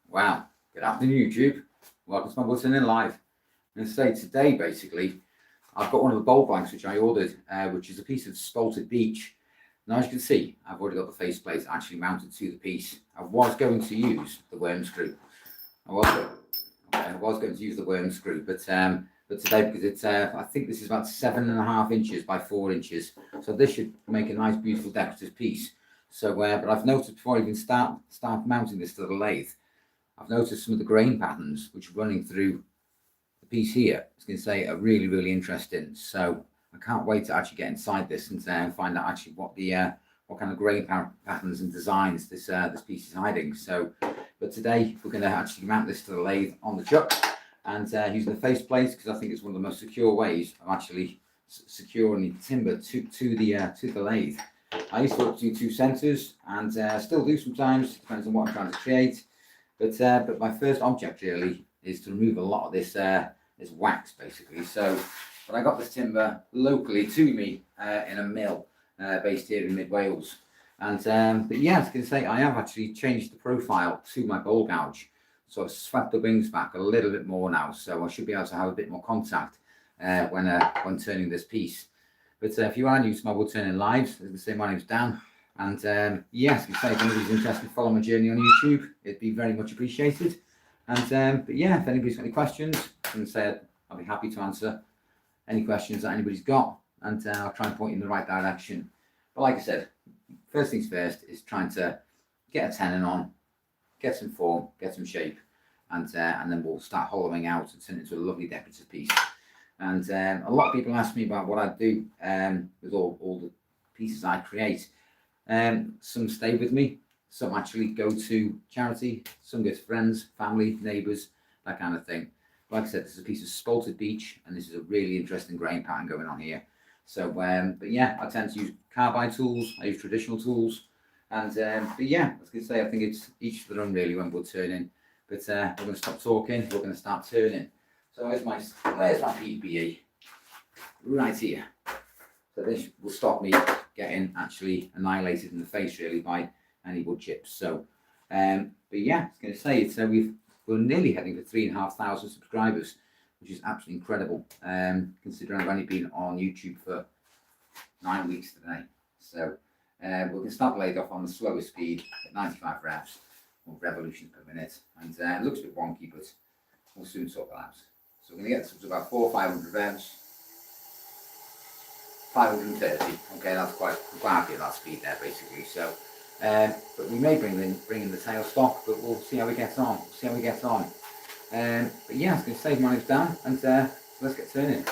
Wow, good afternoon YouTube. Welcome to my Woodturning Live. I'm going to say today basically I've got one of the bowl blanks which I ordered, which is a piece of spalted beech. Now as you can see, I've already got the faceplate actually mounted to the piece. I was going to use the worm screw. I was going to use the worm screw, but today, because it's I think this is about 7.5 inches by 4 inches, so this should make a nice beautiful decorative piece. So but I've noticed before I even start mounting this to the lathe, I've noticed some of the grain patterns which are running through the piece here. It's going to say are really interesting. So I can't wait to actually get inside this and find out actually what the what kind of grain patterns and designs this piece is hiding. So, but today we're going to actually mount this to the lathe on the chuck and using the faceplate, because I think it's one of the most secure ways of actually securing the timber to the lathe. I used to do 2 centres and still do sometimes, depends on what I'm trying to create. But my first object really is to remove a lot of this this wax basically. So, but I got this timber locally to me in a mill based here in mid Wales, and but yeah, I was going to say I have actually changed the profile to my bowl gouge, so I've swept the wings back a little bit more now, so I should be able to have a bit more contact when turning this piece. But if you are new to my Woodturning Lives, as I say, my name's Dan. And yes, if anybody's interested in following my journey on YouTube, it'd be very much appreciated. And but yeah, if anybody's got any questions, then say I'll be happy to answer any questions that anybody's got, and I'll try and point you in the right direction. But like I said, first things first is trying to get a tenon on, get some form, get some shape, and then we'll start hollowing out and turn it into a lovely decorative piece. And a lot of people ask me about what I do with all the pieces I create. Some stay with me, some actually go to charity, some go to friends, family, neighbours, that kind of thing. Like I said, this is a piece of spalted beech, and this is a really interesting grain pattern going on here. So, but yeah, I tend to use carbide tools, I use traditional tools, and but yeah, I was going to say, I think it's each to their own really when we're turning. But we're going to stop talking, we're going to start turning. So where's my PPE? Right here. So this will stop me getting actually annihilated in the face really by any wood chips. So, but yeah, I was going to say it's we're nearly heading for 3,500 subscribers, which is absolutely incredible. Considering I've only been on YouTube for 9 weeks today. So we're going to start the lathe off on the slowest speed at 95 reps or revolutions per minute, and it looks a bit wonky, but we'll soon sort that out. So we're going to get this up to about 400 or 500 revs. 530. Okay, that's quite happy at that speed there, basically. So, but we may bring in the tail stock, but we'll see how we get on. But yeah, I was going to say my name's Dan, and let's get turning.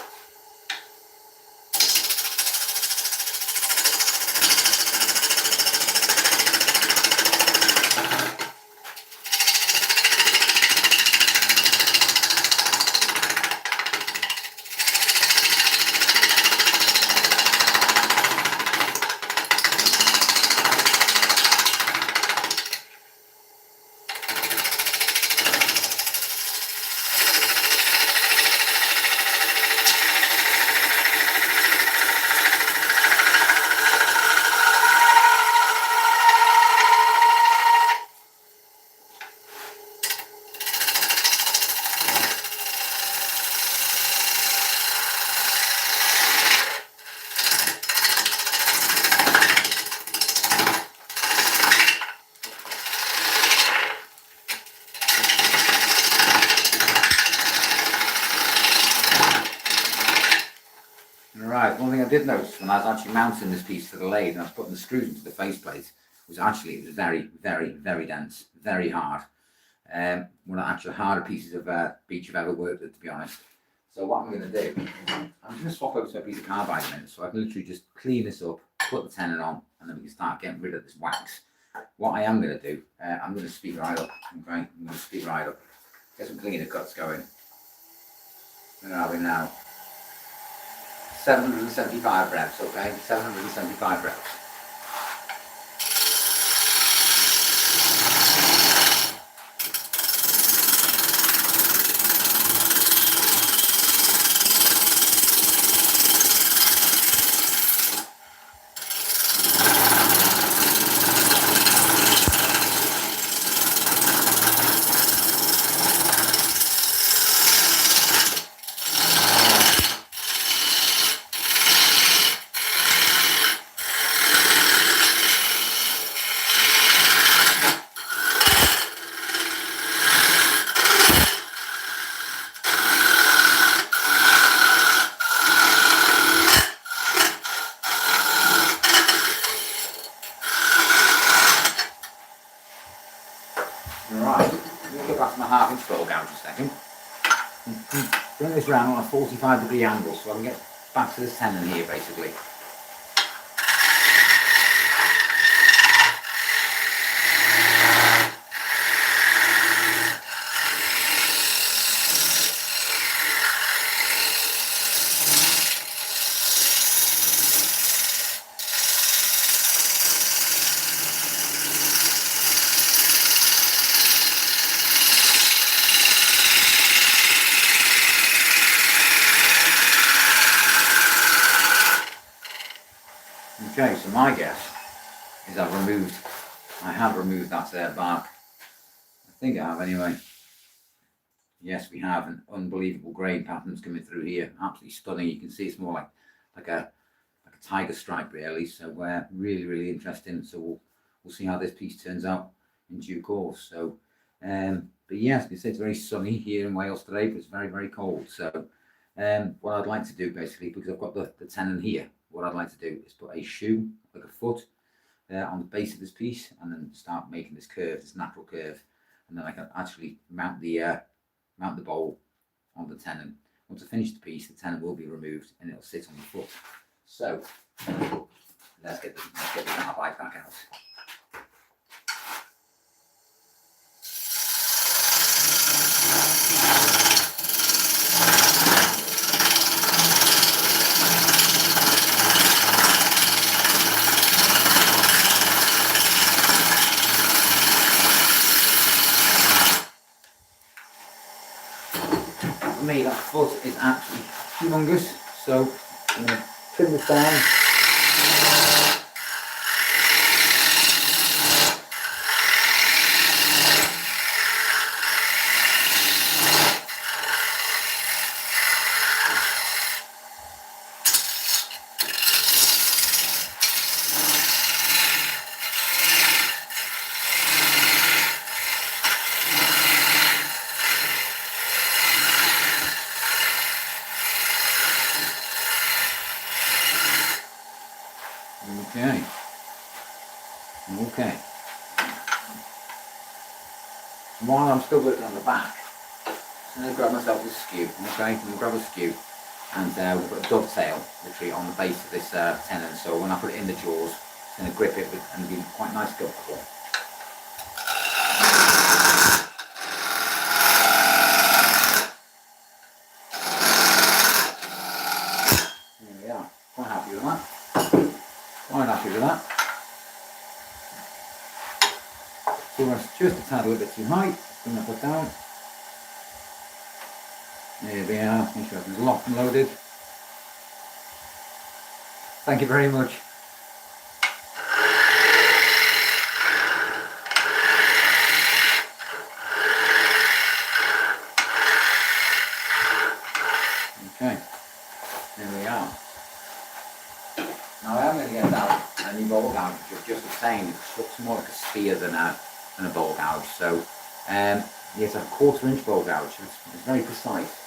Right, one thing I did notice when I was actually mounting this piece to the lathe and I was putting the screws into the faceplate was actually it was very dense, very hard. One of the actual harder pieces of beech I've ever worked with, to be honest. So what I'm going to do, I'm just going to swap over to a piece of carbide in a minute, so I can literally just clean this up, put the tenon on, and then we can start getting rid of this wax. What I am going to do, I'm going to speed right up. Okay, I'm going to speed right up, get some cleaner cuts going. Where are we now? 775 reps, okay? 775 reps. Right, I'm going to go back to my half-inch bowl gouge a second. Bring this round on a 45-degree angle so I can get back to this tenon here basically. Okay, so my guess is I have removed that bark. I think I have anyway. Yes, we have an unbelievable grain patterns coming through here. Absolutely stunning. You can see it's more like a tiger stripe really. So really interesting. So we'll see how this piece turns out in due course. So but yes, you say it's very sunny here in Wales today, but it's very cold. So what I'd like to do basically, because I've got the tenon here, what I'd like to do is put a shoe, like a foot, on the base of this piece, and then start making this curve, this natural curve, and then I can actually mount the bowl on the tenon. Once I finish the piece, the tenon will be removed and it'll sit on the foot. So let's get the carbide back out. For me, that foot is absolutely humongous, so I'm going to trim this down. Okay. While I'm still working on the back, I'm going to grab myself a skew. Okay, I'm going to grab a skew, and we've got a dovetail literally on the base of this tenon. So when I put it in the jaws, it's going to grip it and be quite nice to go for. There we are. Quite happy with that. Quite happy with that. So that's just a tad a little bit too high. Bring that down. There we are. Make sure everything's locked and loaded. Thank you very much. Okay, there we are. Now I am going to get out a new bowl gouge, just the same. It looks more like a spear than a bowl gouge. So yes, a 1/4 inch bowl gouge. It's very precise.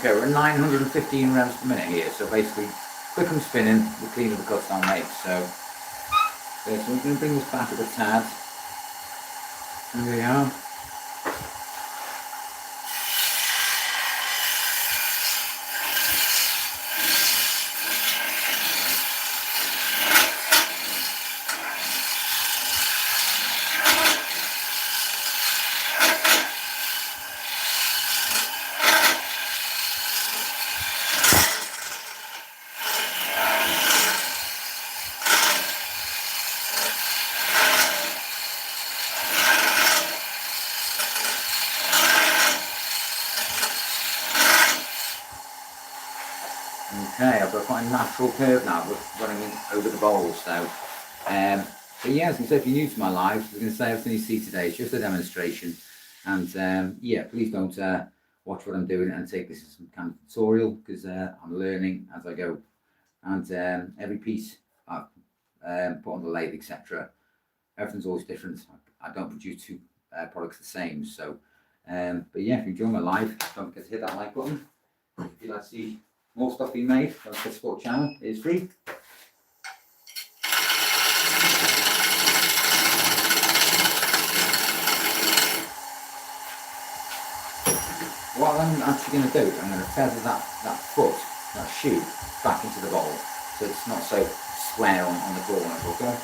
Okay, we're at 915 revs per minute here, so basically, quick and spinning, the cleaner the cuts I'll make. So we're going to bring this back at the tad. There we are. Okay, I've got quite a natural curve now, running in over the bowl. So, but yeah, as I said, if you're new to my live, I was going to say everything you see today is just a demonstration. And yeah, please don't watch what I'm doing and take this as some kind of tutorial, because I'm learning as I go. And every piece put on the lathe, etc. Everything's always different. I don't produce two products the same. So, but yeah, if you enjoy my live, don't forget to hit that like button. If you'd like to see more stuff being made, don't forget to support the channel. It is free. What I'm actually going to do, I'm going to feather that foot, that shoe, back into the bowl, so it's not so square on the corner, okay?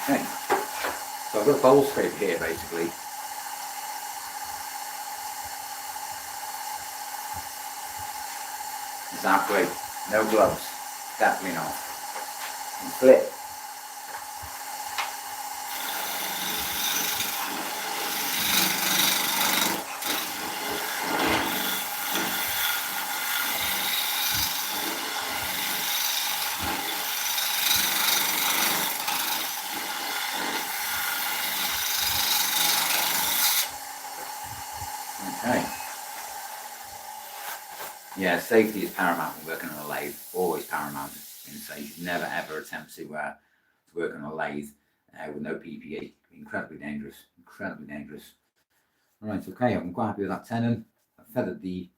Okay, so I've got a bowl scraper here basically. Exactly, no gloves, definitely not. And flip. Okay. Yeah, safety is paramount when working on a lathe. Always paramount. So you should never ever attempt to work on a lathe with no PPE. Incredibly dangerous. Incredibly dangerous. Right. Okay. I'm quite happy with that tenon. I feathered the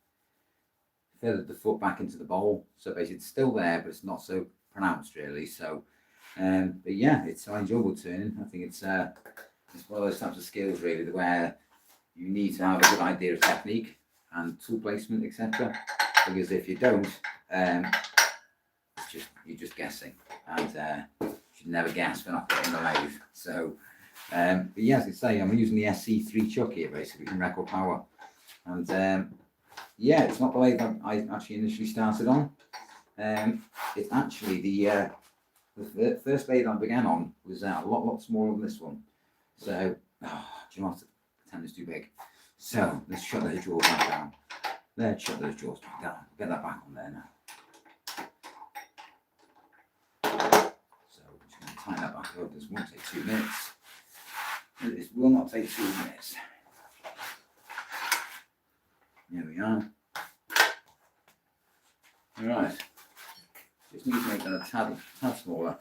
foot back into the bowl, so basically it's still there, but it's not so pronounced really. So, but yeah, I enjoy woodturning. I think it's one of those types of skills really where you need to have a good idea of technique and tool placement, etc. Because if you don't, you're just guessing, and you should never guess when operating the lathe. So, but yeah, as I say, I'm using the SC3 chuck here basically from Record Power, and yeah, it's not the lathe I actually initially started on. It's actually the first lathe I began on was a lot smaller than this one. So, do you know what? The tenon's too big. So let's shut those drawers back down. Let's shut those drawers back down. Get that back on there now. So I'm just going to tighten that back up. This won't take 2 minutes. This will not take 2 minutes. There we are. Alright. Just need to make that a tad smaller.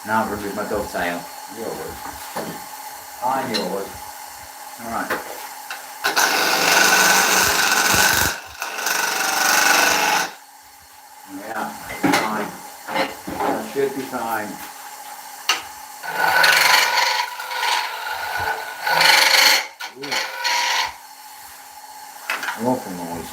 Now I'll remove my dovetail. Yours. I'm yours. Alright. Yeah, fine. That should be fine. Ooh. Awful noise.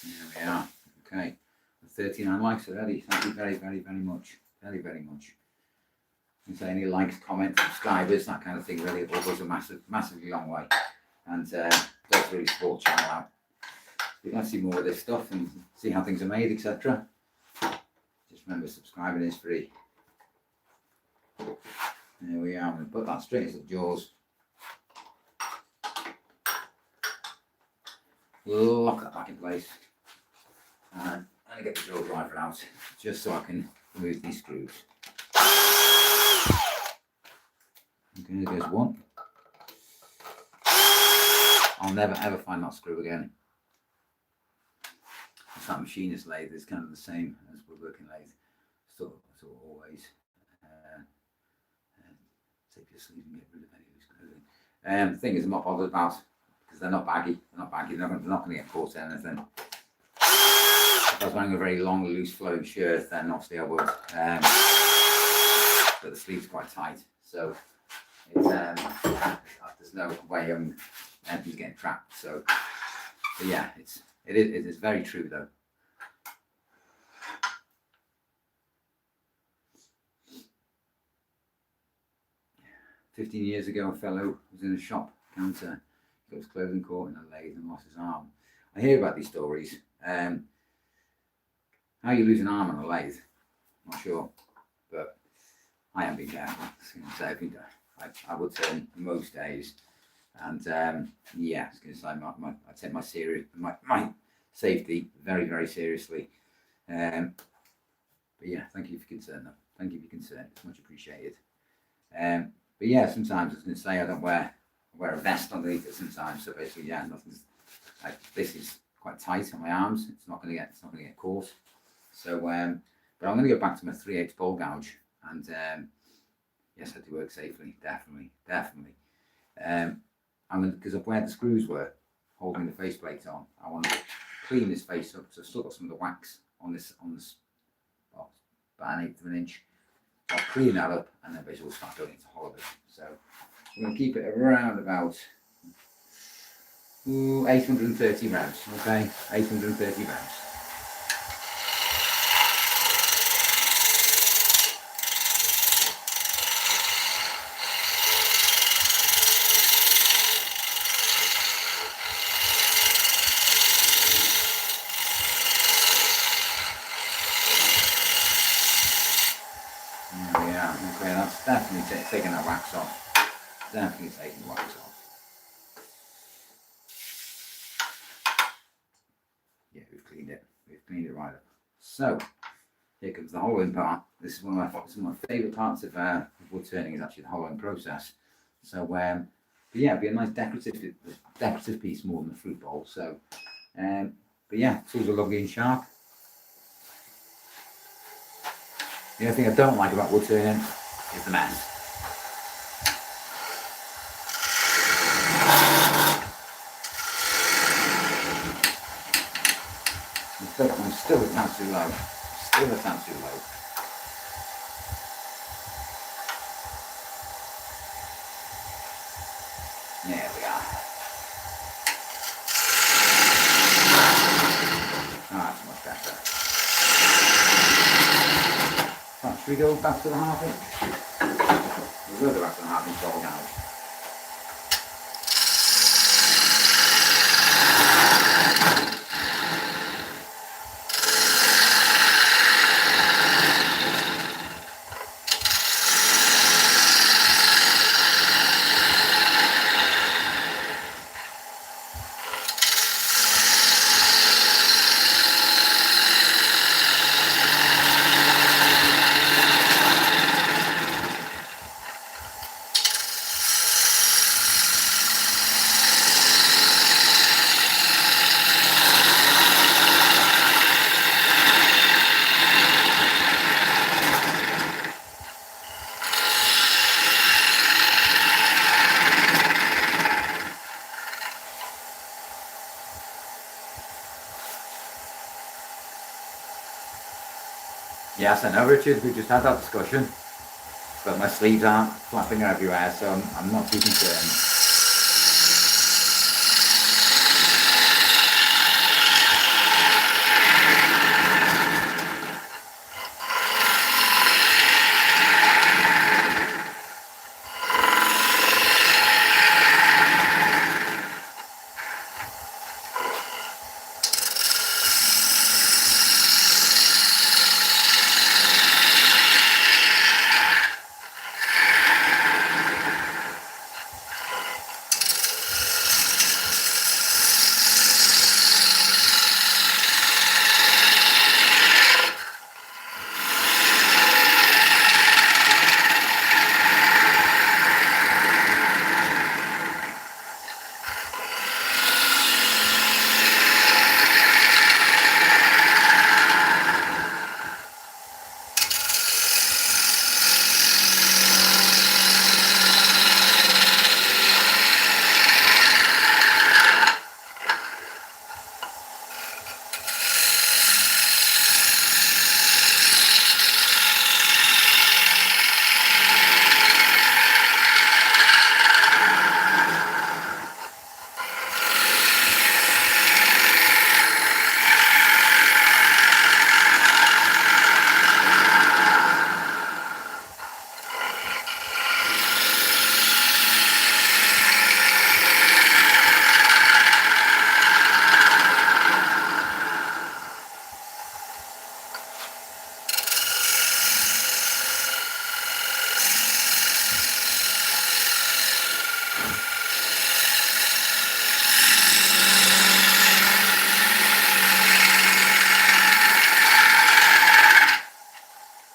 There we are. Okay. 39 likes already. Thank you very much. Very much. And so any likes, comments, subscribers, that kind of thing really all goes a massively long way. And does really support the channel out. If you want to see more of this stuff and see how things are made, etc., just remember subscribing is free. There we are. I'm going to put that straight into the jaws. Lock that back in place. And I'm going to get the drill driver out just so I can remove these screws. Okay, there's one. I'll never ever find that screw again. It's that machinist lathe. It's kind of the same as woodworking lathe. So always take your sleeve and get rid of any loose clothing. The thing is, I'm not bothered about because they're not baggy. They're not baggy. They're not going to get caught in anything. If I was wearing a very long, loose flowing shirt, then obviously I would. But the sleeve's quite tight, so it's there's no way anything's getting trapped. So, but yeah, it is very true though. "15 years ago, a fellow was in a shop counter. He got his clothing caught in a lathe and lost his arm." I hear about these stories. How you lose an arm on a lathe, I'm not sure, but I haven't been careful. I would turn most days, and yeah, I was going to say I take my safety very, very seriously. But yeah, thank you for your concern, though. Thank you for your concern. It's much appreciated. But yeah, sometimes I was going to say I wear a vest underneath it sometimes. So basically, yeah, nothing's like this is quite tight on my arms. It's not going to get caught. So, but I'm going to go back to my 3/8 bowl gouge, and yes, I do work safely, definitely. Because of where the screws were holding the faceplate on, I want to clean this face up. So I've still got some of the wax on this, well, about 1/8 of an inch. I'll clean that up, and then basically we'll start going into hollow. So I'm going to keep it around about 830 rounds. Okay, 830 rounds. Okay, that's definitely taking that wax off. Definitely taking the wax off. Yeah, we've cleaned it. We've cleaned it right up. So here comes the hollowing part. This is one of my favourite parts of wood turning is actually the hollowing process. So but yeah, it'd be a nice decorative piece more than the fruit bowl. So but yeah, tools are lovely and sharp. The only thing I don't like about wood turning is the mess. I'm still a tad too low. Still a tad too low. There we are. That's much better. Right, should we go back to the 1/2 inch? We'll go back to the 1/2 inch bowl gouge. Yes, I know, Richard, we just had that discussion, but my sleeves aren't flapping everywhere, so I'm not too concerned.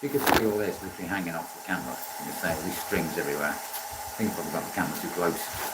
You can see all this literally hanging off the camera. You can see all these strings everywhere. I think I've probably got the camera too close.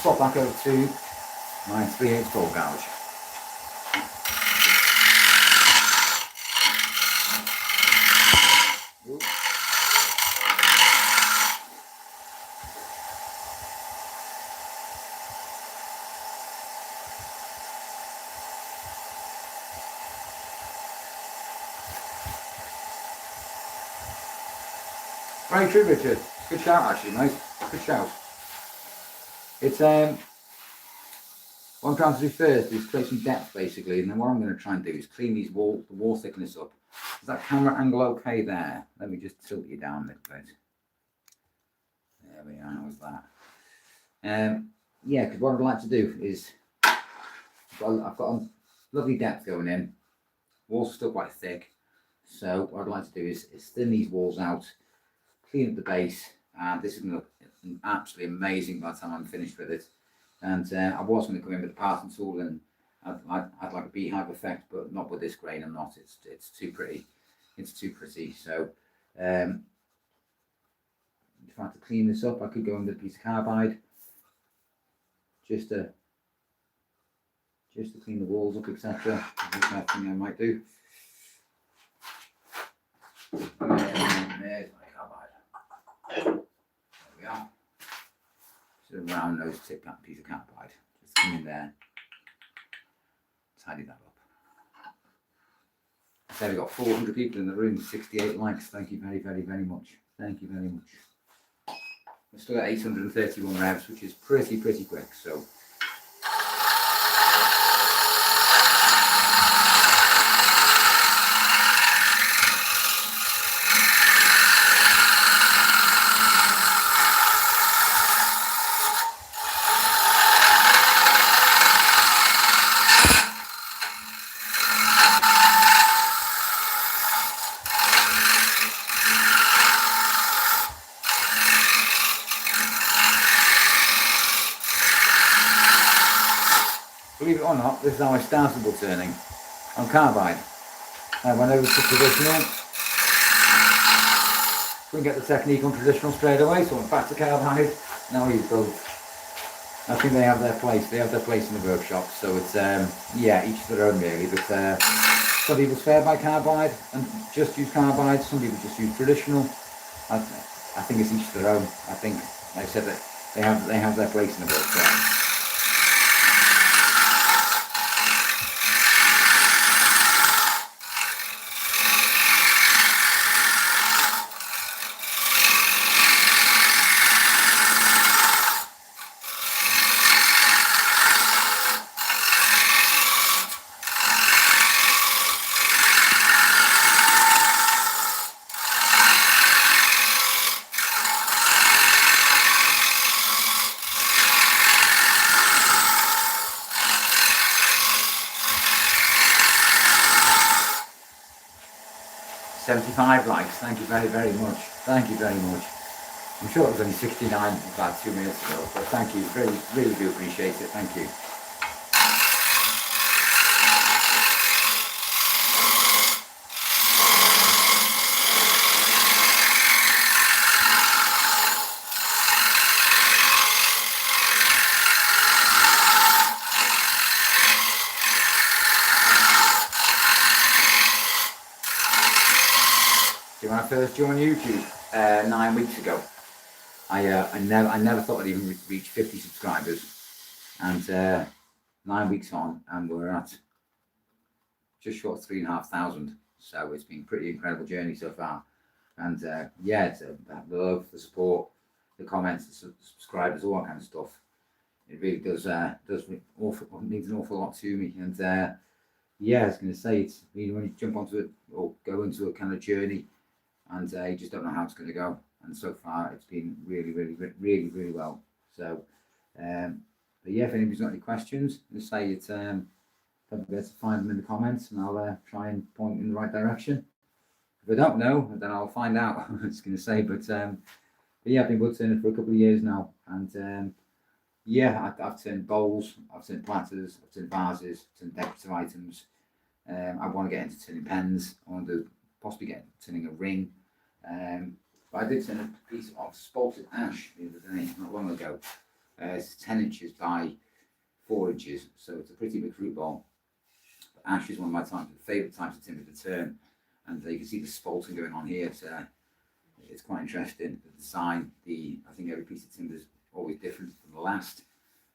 swap back over to my 3/8 ball gouge. Very true, Richard. Good shout, actually, mate. Good shout. It's what I'm trying to do first is create some depth, basically, and then what I'm going to try and do is clean these the wall thickness up. Is that camera angle okay there? Let me just tilt you down a little bit. There we are. How's that? Yeah, because what I'd like to do is I've got a lovely depth going in. Walls are still quite thick, so what I'd like to do is thin these walls out, clean up the base, and this is going to look absolutely amazing by the time I'm finished with it. And I was going to come in with the parting tool and I'd like a beehive effect, but not with this grain. I'm not. It's too pretty. It's too pretty. So if I had to clean this up, I could go in with a piece of carbide just to clean the walls up, etc. That's the thing I might do. There's my carbide. There we are. Just a round nose tip piece of carbide. Just come in there. Tidy that up. So we've got 400 people in the room, 68 likes. Thank you very, very, very much. Thank you very much. We're still at 831 revs, which is pretty quick. So. Believe it or not, this is how I started woodturning, on carbide. I went over to traditional. Couldn't get the technique on traditional straight away, so I went back to carbide. Now I use both. I think they have their place. They have their place in the workshop. So it's yeah, each to their own really. But some people swear by carbide and just use carbide. Some people just use traditional. I think it's each to their own. I think, like I said, that they have their place in the workshop. 75 likes. Thank you very, very much. Thank you very much. I'm sure it was only 69 about 2 minutes ago, but thank you. Really do appreciate it. Thank you. When I first joined YouTube 9 weeks ago, I never thought I'd even reach 50 subscribers, and 9 weeks on, and we're at just short of 3,500. So it's been a pretty incredible journey so far, and yeah, it's the love, the support, the comments, the subscribers, all that kind of stuff. It really does means an awful lot to me, and yeah, I was going to say, it's when you jump onto it or go into a kind of journey, and you just don't know how it's going to go. And so far, it's been really well. So, but yeah, if anybody's got any questions, just say it. Don't forget to find them in the comments, and I'll try and point in the right direction. If I don't know, then I'll find out. I was going to say, but yeah, I've been woodturning for a couple of years now, and yeah, I've turned bowls, I've turned platters, I've turned vases, I've turned decorative items. I want to get into turning pens. I want to possibly get turning a ring. But I did turn a piece of spalted ash the other day, not long ago. It's 10 inches by 4 inches, so it's a pretty big fruit bowl. But ash is one of my favourite types of timber to turn, and you can see the spalting going on here. So it's quite interesting. The design, I think every piece of timber is always different from the last.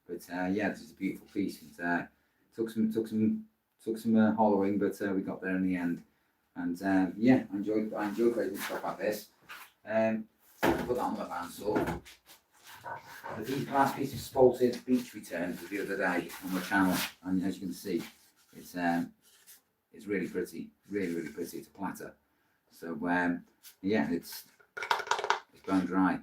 But yeah, this is a beautiful piece. It took some hollowing, but we got there in the end. And yeah, I enjoy creating stuff like this. Put that on the bandsaw. The last piece of spalted beech returned the other day on the channel, and as you can see, it's really pretty, really pretty. It's a platter. So yeah, it's bone dry.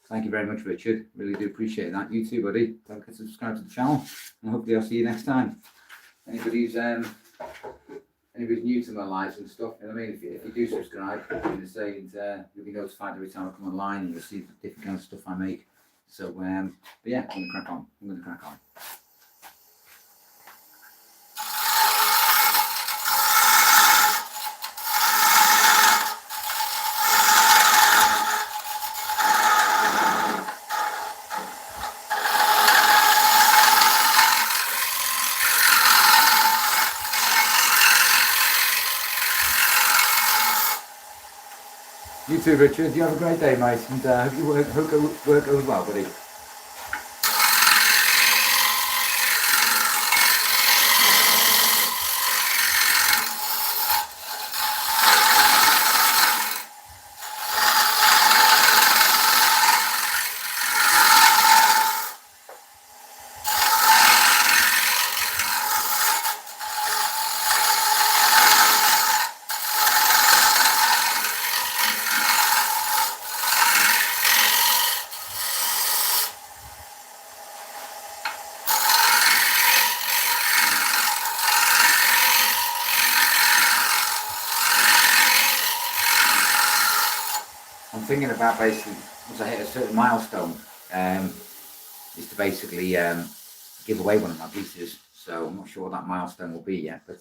Thank you very much, Richard. Really do appreciate that. You too, buddy. Don't forget to subscribe to the channel, and hopefully I'll see you next time. Anybody's new to my lives and stuff, you know what I mean? If you do subscribe, you'll be notified every time I come online, and you'll see the different kind of stuff I make. So, but yeah, I'm going to crack on. You too, Richard. You have a great day, mate, and hope your work goes well, buddy. I'm thinking about basically, once I hit a certain milestone, is to basically give away one of my pieces. So I'm not sure what that milestone will be yet, but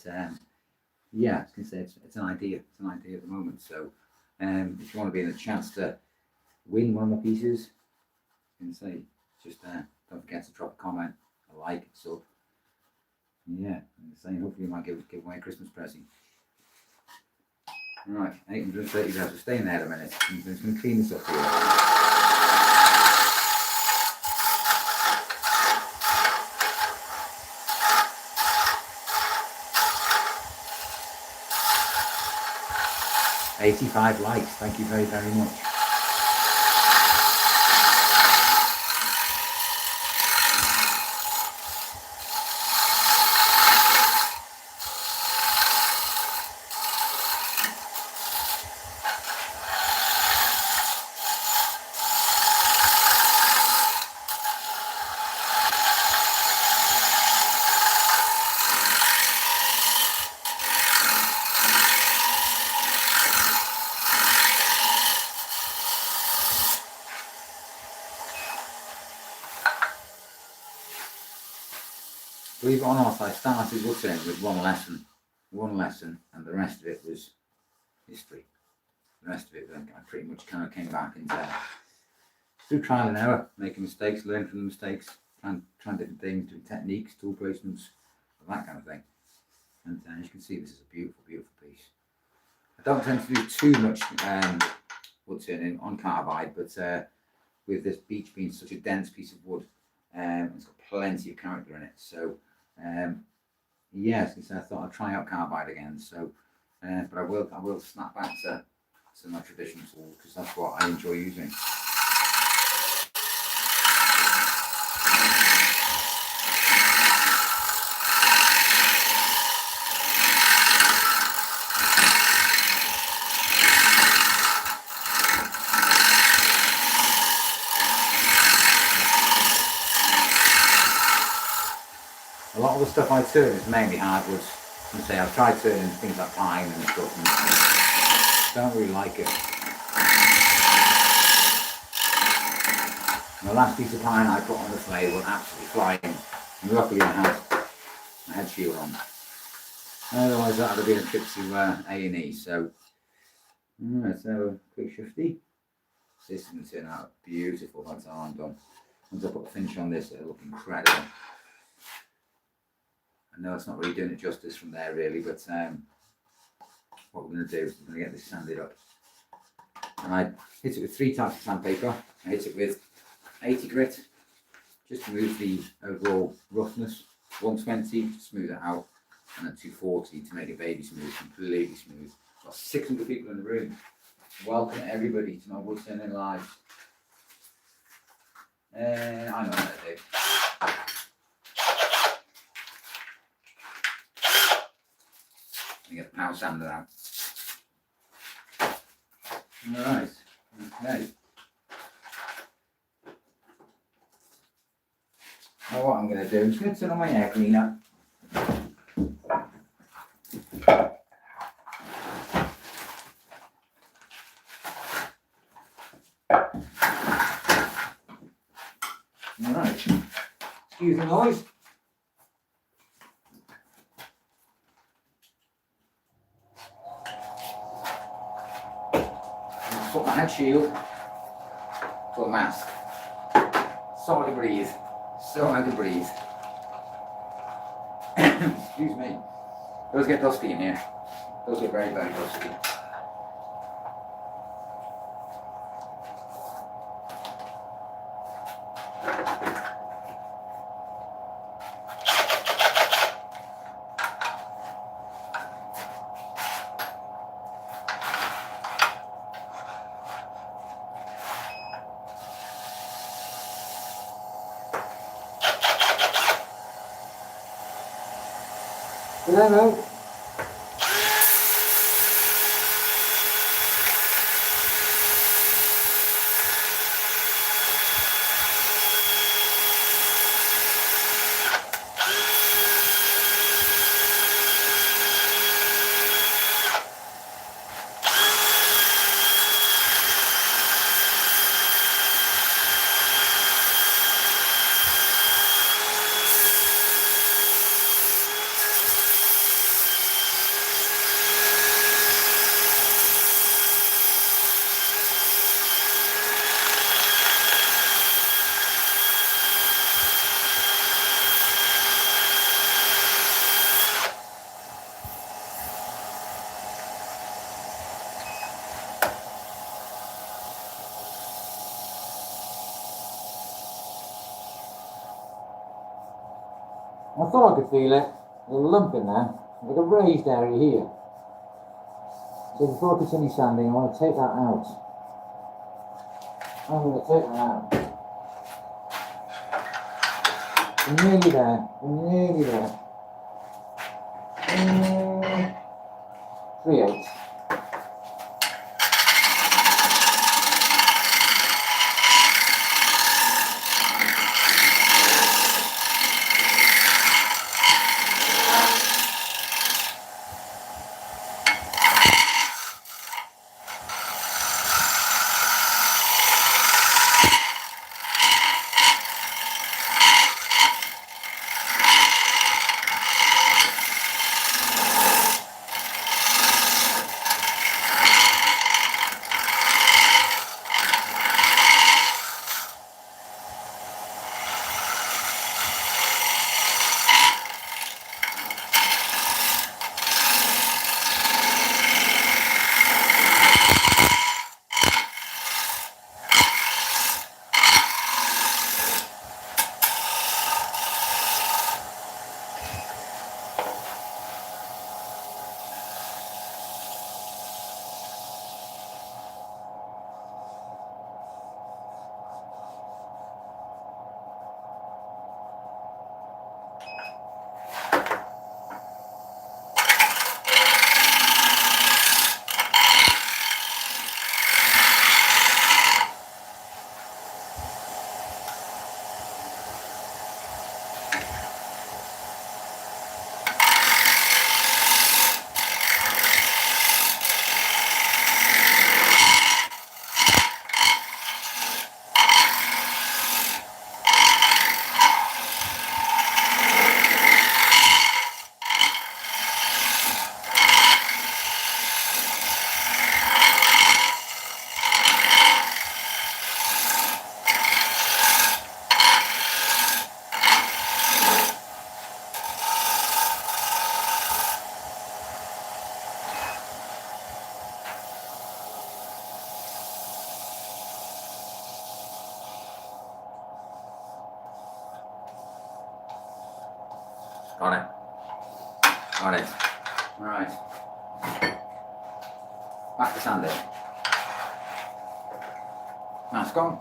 yeah, I was going to say it's an idea. It's an idea at the moment. So if you want to be in a chance to win one of my pieces, I can say just don't forget to drop a comment, a like, sub. Yeah, I'm saying hopefully you might give away a Christmas present. Right, 830 grams. We'll stay in there a minute. I'm just going to clean this up here. $85 likes. Thank you very much. Believe it or not, I started woodturning with one lesson, and the rest of it was history. The rest of it, I pretty much kind of came back and through trial and error, making mistakes, learn from the mistakes, trying different things, doing techniques, tool placements, that kind of thing. And as you can see, this is a beautiful piece. I don't tend to do too much woodturning on carbide, but with this beech being such a dense piece of wood, it's got plenty of character in it. So yes, I thought I'd try out carbide again. So, but I will snap back to my traditional tool because that's what I enjoy using. A lot of the stuff I turn is mainly hardwoods. And say I've tried turning things like pine and stuff, and don't really like it. And the last piece of pine I put on this lathe was absolutely flying. And luckily I had my head shield on. Otherwise that would have been a trip to A&E. So, alright, so quick shifty. This is going to turn out beautiful by the time I'm done. Once I put the finish on this, it'll look incredible. I know it's not really doing it justice from there really, but what we're going to do is we're going to get this sanded up. And I hit it with 3 types of sandpaper. I hit it with 80 grit, just to remove the overall roughness, 120 to smooth it out, and then 240 to make it baby smooth, completely smooth. Got 600 people in the room. Welcome everybody to my Woodturning Live. I know what to do. Let me get the power sander out. Alright, okay. Now what I'm going to do, I'm just going to turn on my air cleaner. Alright, excuse the noise. Put my head shield to a mask. So I can breathe. So I can breathe. Excuse me. It does get dusty in here. It does get very, very dusty. Hello. I thought I could feel it. A lump in there, like a raised area here. So before I continue sanding, I want to take that out. I'm going to take that out. We're nearly there. We're nearly there. 3/8. Got it. Got it. Right. Back to sanding. That's gone.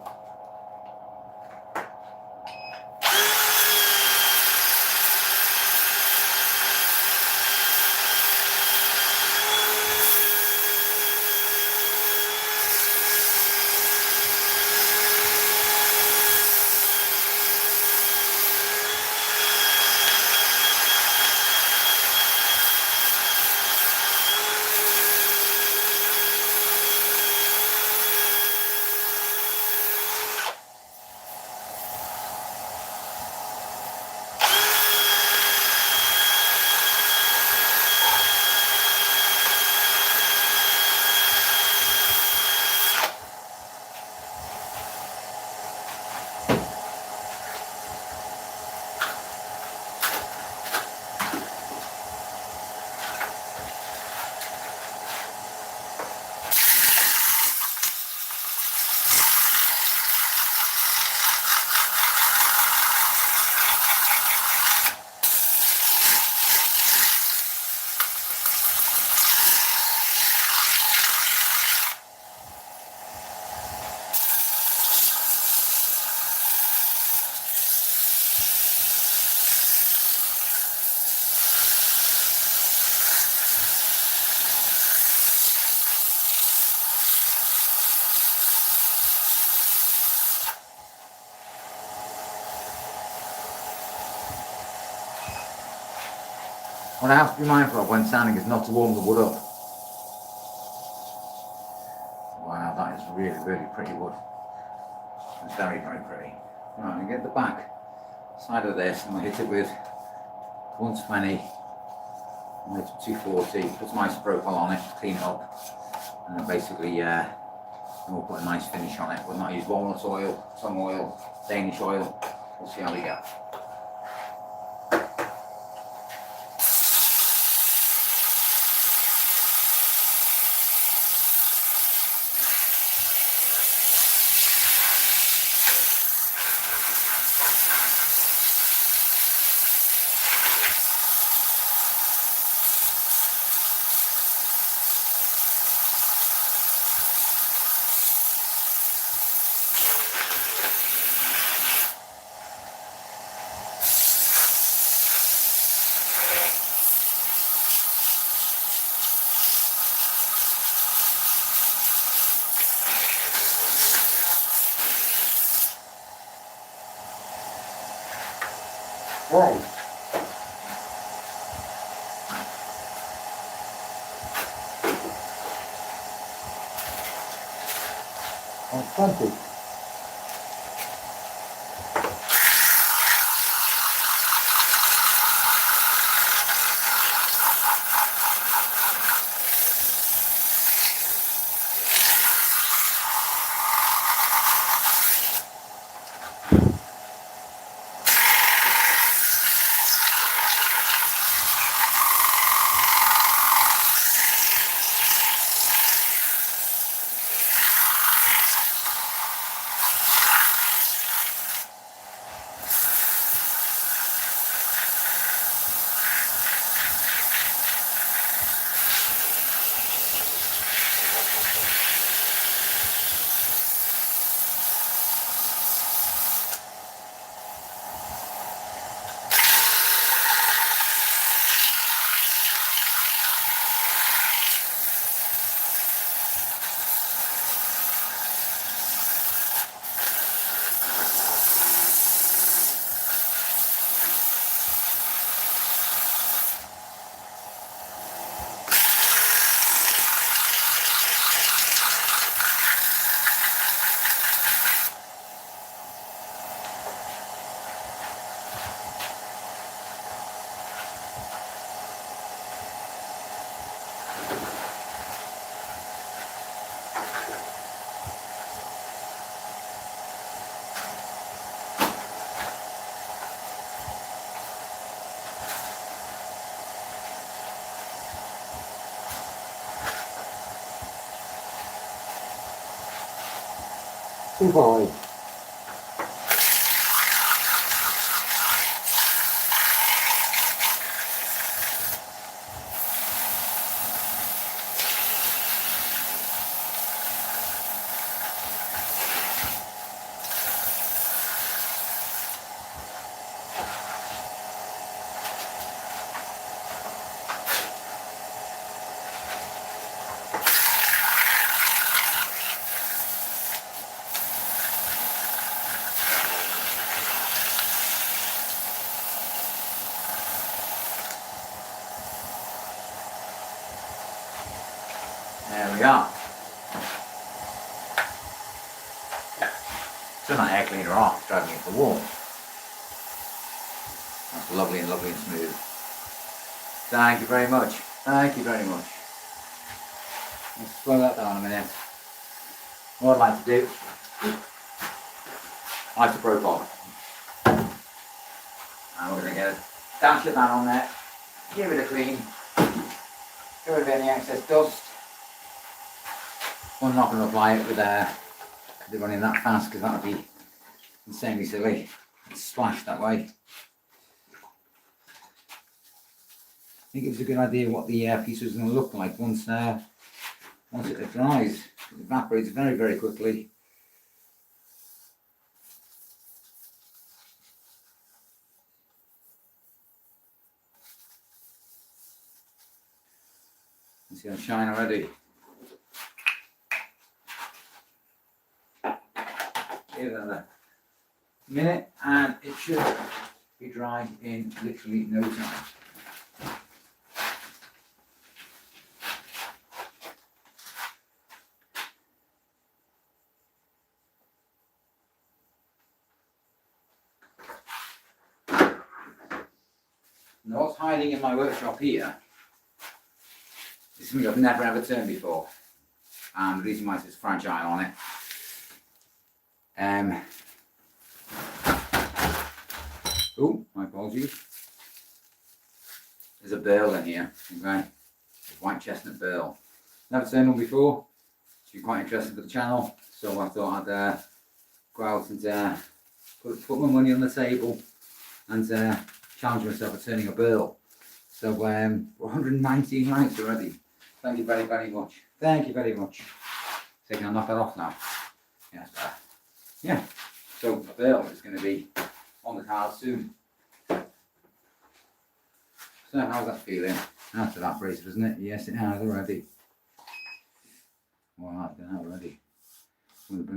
What I have to be mindful of when sanding is not to warm the wood up. Wow, that is really, really pretty wood. It's very, very pretty. Right, I'm going to get the back side of this and we'll hit it with 120, 240, put some isopropyl on it, clean it up, and then basically we'll put a nice finish on it. We'll not use walnut oil, some oil, Danish oil. We'll see how we go. Whoa. That's plenty. Avoid. we are. Turn that air cleaner off, driving it to the wall. That's lovely and smooth. Thank you very much. Thank you very much. Let's slow that down a minute. What I'd like to do, isopropyl. And we're going to get a dash of that on there. Give it a clean. Get rid of any excess dust. I'm not going to apply it with they're running that fast because that would be insanely silly. It's splashed that way. I think it was a good idea what the piece was going to look like once it dries. It evaporates very, very quickly. You see that shine already? Give it another minute and it should be dry in literally no time. Now what's hiding in my workshop here is something I've never ever turned before, and the reason why it's fragile on it. Oh, my apologies. There's a burl in here, okay? A white chestnut burl. Never turned one before. Should be quite interesting for the channel, so I thought I'd go out and put my money on the table and challenge myself at turning a burl. So 119 likes already. Thank you very, very much. Thank you very much. So can I knock that off now? Yes, yeah. So a burl is going to be on the card soon. So how's that feeling? That's evaporated, isn't it? Yes, it has already. Well, I've done that already. I'm going to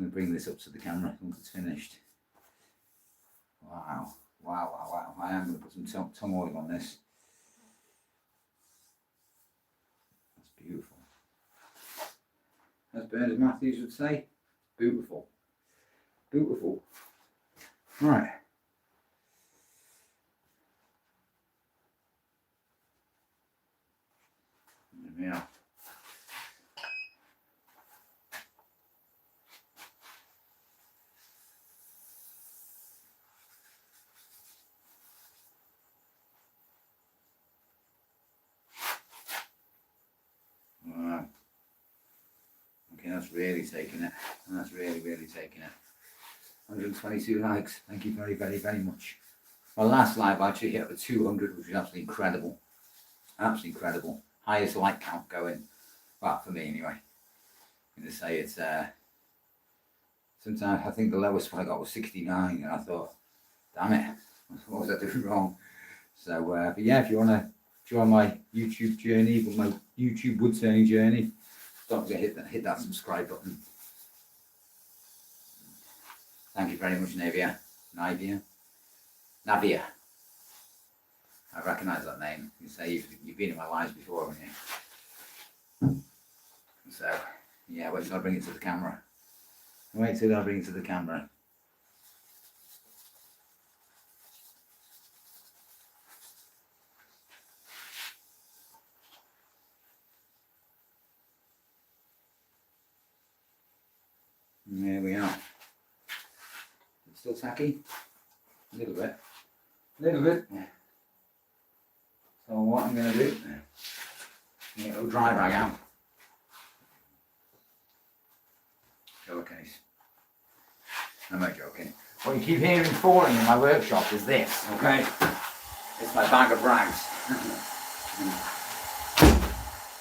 bring this up to the camera once it's finished. Wow. Wow. I am going to put some tongue oil on this. That's beautiful. As Bernard Matthews would say, beautiful. Beautiful. Right. There we are. Okay, that's really taking it. That's really taking it. 122 likes. Thank you very, very, very much. My last live I actually hit over 200, which is absolutely incredible. Absolutely incredible. Highest like count going. Well, for me anyway. I'm going to say it's sometimes I think the lowest one I got was 69, and I thought, damn it, what was I doing wrong? So, but yeah, if you want to join my YouTube journey, my YouTube woodturning journey, don't forget to hit that subscribe button. Thank you very much, Navia. Navia. I recognise that name. You say you've been in my lives before, haven't you? So, yeah, wait till I bring it to the camera. Wait till I bring it to the camera. There we are. It's still tacky? A little bit. So what I'm going to do, get a little dry rag out. Showcase. I'm not joking. What you keep hearing falling in my workshop is this, okay? It's my bag of rags.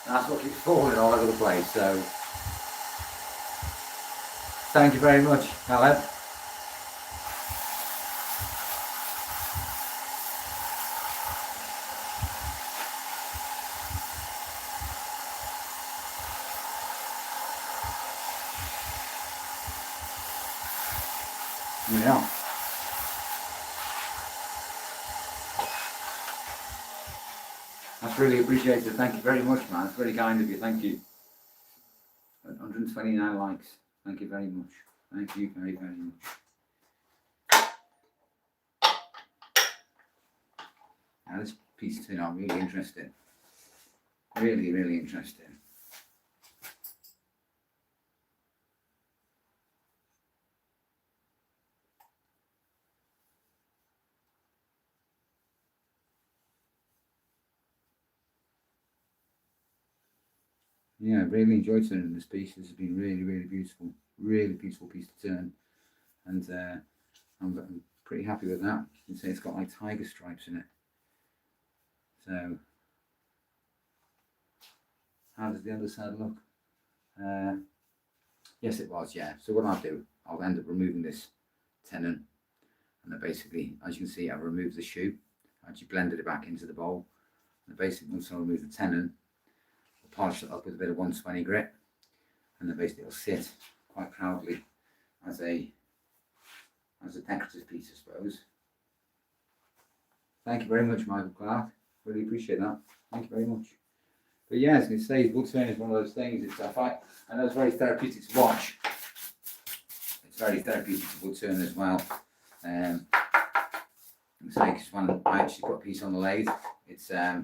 That's what keeps falling all over the place, so thank you very much, Caleb. Yeah. That's really appreciated. Thank you very much, man. It's very kind of you. Thank you. 129 likes. Thank you very much. Thank you very, very much. Now this piece of tin are really interesting. Really, really interesting. Yeah, I really enjoyed turning this piece. This has been really, really beautiful. Really beautiful piece to turn. And I'm pretty happy with that. You can see it's got like tiger stripes in it. So, how does the other side look? Yes, it was, yeah. So what I'll do, I'll end up removing this tenon. And then basically, as you can see, I've removed the shoe. I actually blended it back into the bowl. And basically, once I remove the tenon, I'll polish it up with a bit of 120 grit. And then basically it'll sit quite proudly as a decorative piece, I suppose. Thank you very much, Michael Clark. Really appreciate that. Thank you very much. But yeah, as I can say, woodturning is one of those things. It's I know it's very therapeutic to watch. It's very therapeutic to woodturn as well. Because when I actually put a piece on the lathe, it's I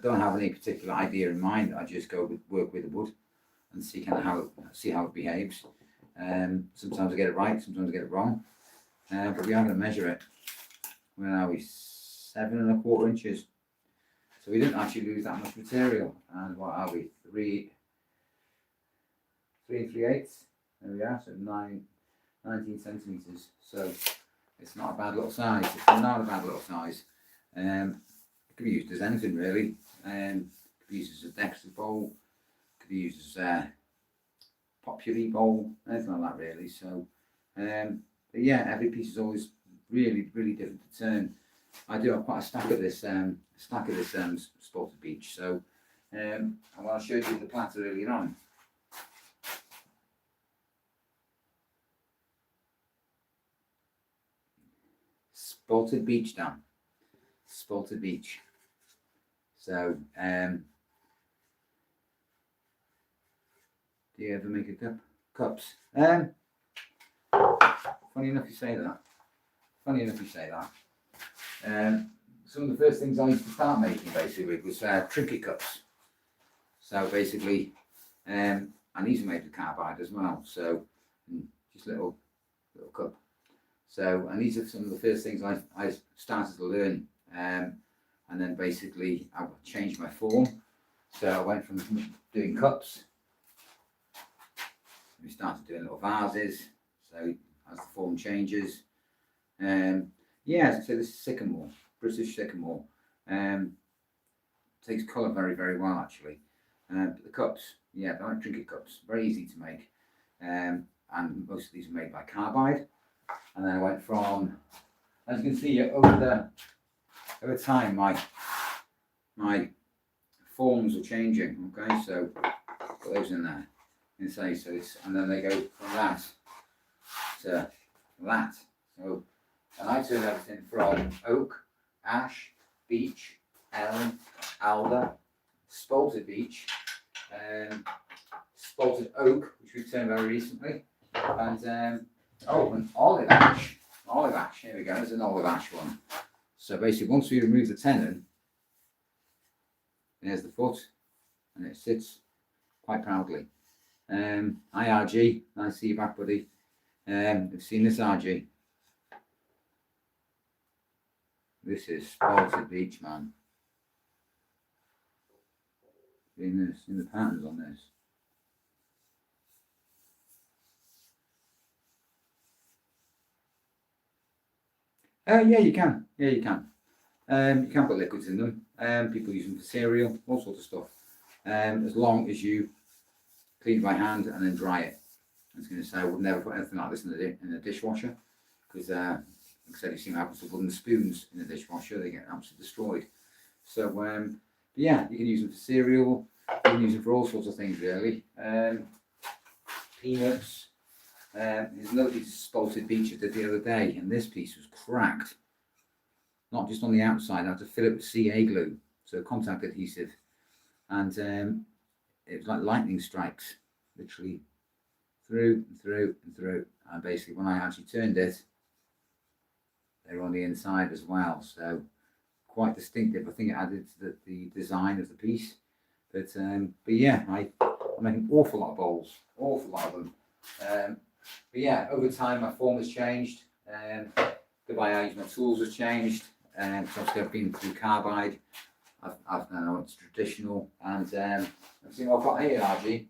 don't have any particular idea in mind. I just go work with the wood and see how it behaves. Sometimes I get it right, sometimes I get it wrong. But we are going to measure it. Where are we? 7¼ inches. So we didn't actually lose that much material. And what are we? 3 3/8. There we are. So 19 centimeters. So it's not a bad little size. It's not a bad little size. It could be used as anything really. It could be used as a decorative bowl. It could be used as a popular bowl. Anything like that really. So, but yeah, every piece is always really, really different to turn. I do have quite a stack of this spalted beech. So, I showed you the platter earlier on. Spalted beech, Dan. Spalted beech. So, do you ever make a cups? Funny enough you say that. Some of the first things I used to start making basically was trinket cups. So basically, and these are made with carbide as well. So just little cup. So, and these are some of the first things I started to learn. And then basically I changed my form. So I went from doing cups. We started doing little vases. So as the form changes. Yeah, so this is sycamore, British sycamore. Takes colour very, very well actually. But the cups, yeah, they're like trinket cups, very easy to make. And most of these are made by carbide. And then I went from, as you can see, over time, my forms are changing. Okay, so put those in there. And say so, and then they go from that to that. So, and I turn everything from oak, ash, beech, elm, alder, spalted beech, spalted oak, which we've turned very recently, and and olive ash. Olive ash. Here we go. There's an olive ash one. So basically, once we remove the tenon, there's the foot, and it sits quite proudly. Hi RG, nice to see you back, buddy. I've seen this RG. This is spalted beech, man. In the patterns on this. Yeah, you can. Yeah, you can. You can put liquids in them. People use them for cereal, all sorts of stuff. As long as you clean it by hand and then dry it. I was going to say I would never put anything like this in a dishwasher because, like I said, you see what happens to wooden spoons in a dishwasher; they get absolutely destroyed. So, yeah, you can use them for cereal. You can use them for all sorts of things, really. Peanuts. There's another piece of spalted beech I did the other day, and this piece was cracked. Not just on the outside; I had to fill it with CA glue. so contact adhesive, and it was like lightning strikes, literally through and through and through. And basically, when I actually turned it, they were on the inside as well, so quite distinctive. I think it added to the design of the piece. But yeah, I make an awful lot of bowls, awful lot of them. But yeah, over time my form has changed. The way I use my tools has changed. So obviously I've been through carbide. I've now went to traditional, and I've seen what I've got here, RG.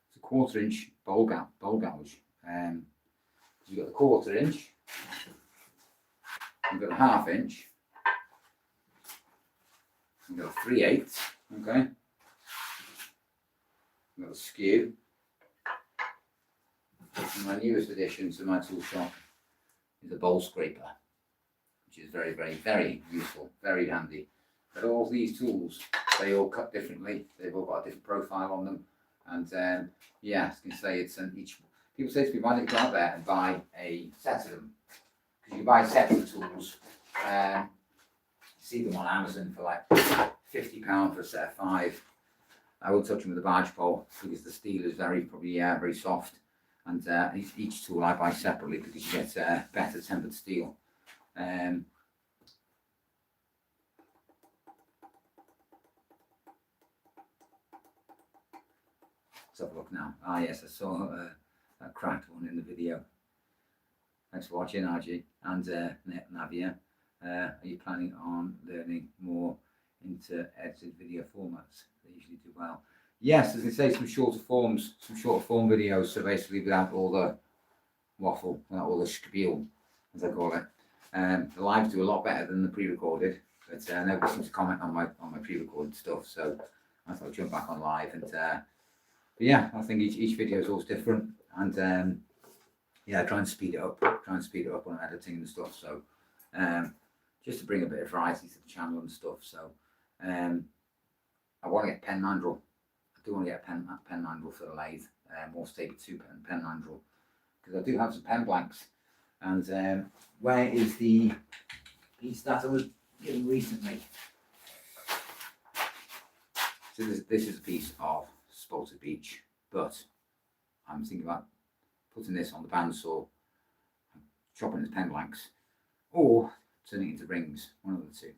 It's a 1/4 inch bowl gouge. You've got the 1/4 inch, you've got a 1/2 inch, you've got a 3/8, okay? You've got a skew. And my newest addition to my tool shop is a bowl scraper, which is very, very, very useful, very handy. But all these tools, they all cut differently. They've all got a different profile on them. And yeah, I was going to say, it's each. People say to me, why don't you go out there and buy a set of them? Because you buy sets of tools. You see them on Amazon for like £50 for a set of 5. I will touch them with a barge pole because the steel is very soft. And each tool I buy separately because you get better tempered steel. Let's have a look now. Ah yes, I saw a cracked one in the video. Thanks for watching, RG and Navia. Are you planning on learning more into edited video formats? They usually do well. Yes, as I say, some shorter form videos. So basically, without all the waffle, without all the spiel, as I call it. The lives do a lot better than the pre-recorded, but nobody seems to comment on my pre-recorded stuff. So I thought I'd jump back on live, and but yeah, I think each video is always different, and yeah, try and speed it up. When I'm editing and stuff. So just to bring a bit of variety to the channel and stuff. So I want to get pen mandrel. I do want to get a pen mandrel for the lathe, more stable 2-pen mandrel, because I do have some pen blanks. And where is the piece that I was given recently? So this is a piece of spalted beech, but I'm thinking about putting this on the bandsaw, chopping it as pen blanks, or turning it into rings, one of the two.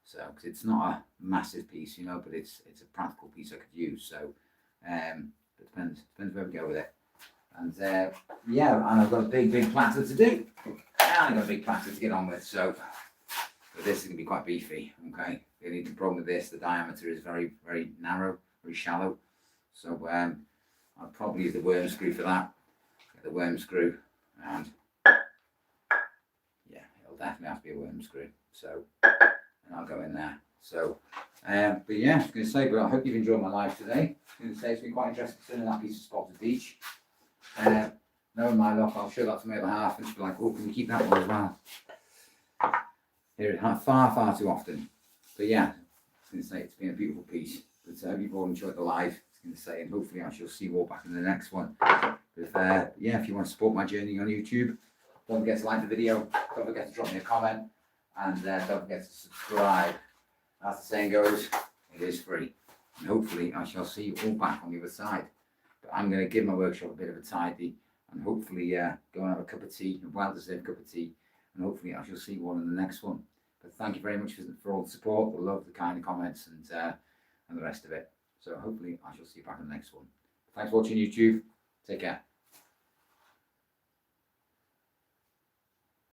So, because it's not a massive piece, you know, but it's a practical piece I could use. So, it depends where we go with it. And yeah, and I've got a big platter to do, and I've got a big platter to get on with. So, but this is going to be quite beefy. Okay, the only problem with this, the diameter is very, very narrow, very shallow. So, I'll probably use the worm screw for that. Get the worm screw, and yeah, it'll definitely have to be a worm screw. So. And I'll go in there. So, but yeah, I was going to say, but I hope you've enjoyed my live today. I was going to say it's been quite interesting in that piece of spalted beech. Knowing my luck, I'll show that to my other half and she'll be like, oh, can we keep that one as well? Hear it far too often. But yeah, I was going to say it's been a beautiful piece. But I hope you've all enjoyed the live. I was going to say, and hopefully I shall see you all back in the next one. But yeah, if you want to support my journey on YouTube, don't forget to like the video. Don't forget to drop me a comment. And don't forget to subscribe. As the saying goes, it is free. And hopefully I shall see you all back on the other side. But I'm going to give my workshop a bit of a tidy and hopefully go and have a cup of tea, a well-deserved cup of tea. And hopefully I shall see you all in the next one. But thank you very much for all the support, the love, the kind comments, and the rest of it. So hopefully I shall see you back in the next one. Thanks for watching YouTube. Take care.